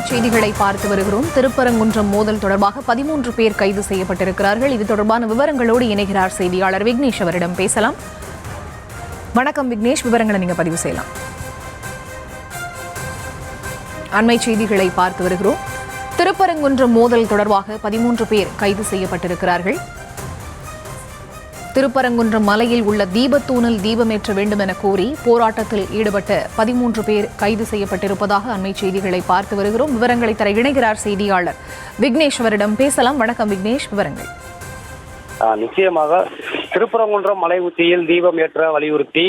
செய்திகளை பார்த்து வருகிறோம். திருப்பரங்குன்றம் மோதல் தொடர்பாக 13 பேர் கைது செய்யப்பட்டிருக்கிறார்கள். இது தொடர்பான விவரங்களோடு இணைகிறார் செய்தியாளர் விக்னேஷ். அவரிடம் பேசலாம். வணக்கம் விக்னேஷ், விவரங்களை நீங்க பதிவு செய்யலாம். அண்மை செய்திகளை பார்த்து வருகிறோம். திருப்பரங்குன்றம் மோதல் தொடர்பாக 13 பேர் கைது செய்யப்பட்டிருக்கிறார்கள். திருப்பரங்குன்றம் மலையில் உள்ள தீபத்தூணில் தீபமேற்ற வேண்டும் என கோரி போராட்டத்தில் ஈடுபட்ட 13 பேர் கைது செய்யப்பட்டிருப்பதாக அண்மை செய்திகளை பார்த்து வருகிறோம். விவரங்களை தர இணைகிறார் செய்தியாளர் விக்னேஷ். அவரிடம் பேசலாம். வணக்கம் விக்னேஷ், விவரங்கள். நிச்சயமாக திருப்பரங்குன்றம் மலை உச்சியில் தீபம் ஏற்ற வலியுறுத்தி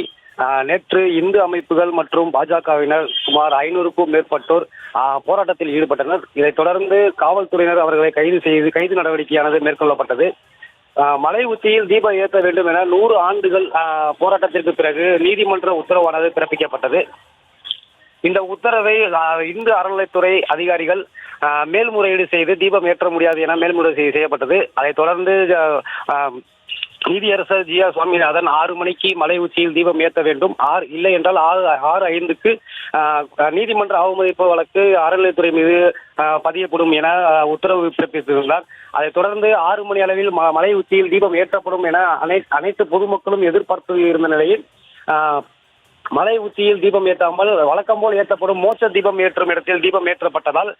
நேற்று இந்து அமைப்புகள் மற்றும் பாஜகவினர் சுமார் 500க்கும் மேற்பட்டோர் போராட்டத்தில் ஈடுபட்டனர். இதைத் தொடர்ந்து காவல்துறையினர் அவர்களை கைது நடவடிக்கையானது மேற்கொள்ளப்பட்டது. மலை உச்சியில் தீபம் ஏற்ற வேண்டும் என 100 ஆண்டுகள் போராட்டத்திற்கு பிறகு நீதிமன்ற உத்தரவானது பிறப்பிக்கப்பட்டது. இந்த உத்தரவை இந்து அறநிலைத்துறை அதிகாரிகள் மேல்முறையீடு செய்து தீபம் ஏற்ற முடியாது என மேல்முறையீடு செய்யப்பட்டது. அதைத் தொடர்ந்து நீதியரசர் ஜி ஆர் சுவாமிநாதன் 6 மணிக்கு மலை உச்சியில் தீபம் ஏற்ற வேண்டும், இல்லை என்றால் 6:05க்கு நீதிமன்ற அவமதிப்பு வழக்கு அறநிலைத்துறை மீது பதியப்படும் என உத்தரவு பிறப்பித்திருந்தார். அதைத் தொடர்ந்து 6 மணி அளவில் மலை உச்சியில் தீபம் ஏற்றப்படும் என அனைத்து பொதுமக்களும் எதிர்பார்த்து இருந்த நிலையில் மலை உச்சியில் தீபம் ஏற்றாமல் வழக்கம் போல் ஏற்றப்படும் மோட்ச தீபம் ஏற்றும் இடத்தில் தீபம் ஏற்றப்பட்டதால்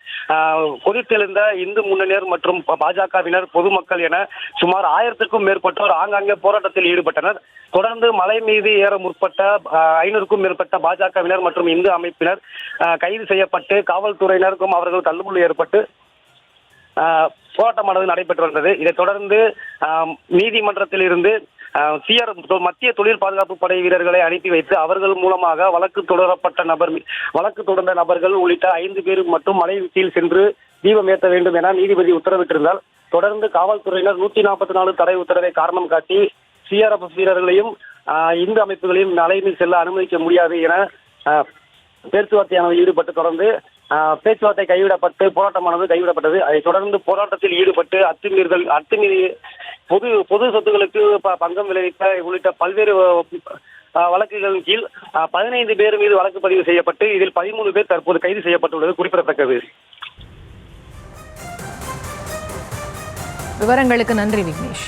கொதித்தெழுந்த இந்து முன்னணியர் மற்றும் பாஜகவினர், பொதுமக்கள் என சுமார் 1000க்கும் மேற்பட்டோர் ஆங்காங்கே போராட்டத்தில் ஈடுபட்டனர். தொடர்ந்து மலை மீது ஏற முற்பட்ட 500க்கும் மேற்பட்ட பாஜகவினர் மற்றும் இந்து அமைப்பினர் கைது செய்யப்பட்டு காவல்துறையினருக்கும் அவர்கள் தள்ளுமுள்ளு ஏற்பட்டு போராட்டமானது நடைபெற்று வந்தது. இதைத் தொடர்ந்து நீதிமன்றத்தில் இருந்து மத்திய தொழில் பாதுகாப்பு படை வீரர்களை அனுப்பி வைத்து அவர்கள் மூலமாக வழக்கு தொடர்ந்த நபர்கள் உள்ளிட்ட 5 பேர் மட்டும் மலை உச்சியில் சென்று தீபம் ஏற்ற வேண்டும் என நீதிபதி உத்தரவிட்டிருந்தால் தொடர்ந்து காவல்துறையினர் 144 தடை உத்தரவை காரணம் காட்டி சிஆர்எஃப் வீரர்களையும் இந்து அமைப்புகளையும் மலையில் செல்ல அனுமதிக்க முடியாது என பேச்சுவார்த்தையானது ஈடுபட்டு தொடர்ந்து பேச்சுவார்த்தை கைவிடப்பட்டு போராட்டமானது கைவிடப்பட்டது. அதைத் தொடர்ந்து போராட்டத்தில் ஈடுபட்டு அத்துமீறி பொது சொத்துக்களுக்கு பங்கம் விளைவிக்க உள்ளிட்ட பல்வேறு வழக்குகளின் கீழ் 15 பேர் மீது வழக்கு பதிவு செய்யப்பட்டு இதில் 13 பேர் தற்போது கைது செய்யப்பட்டுள்ளது குறிப்பிடத்தக்கது. விவரங்களுக்கு நன்றி விக்னேஷ்.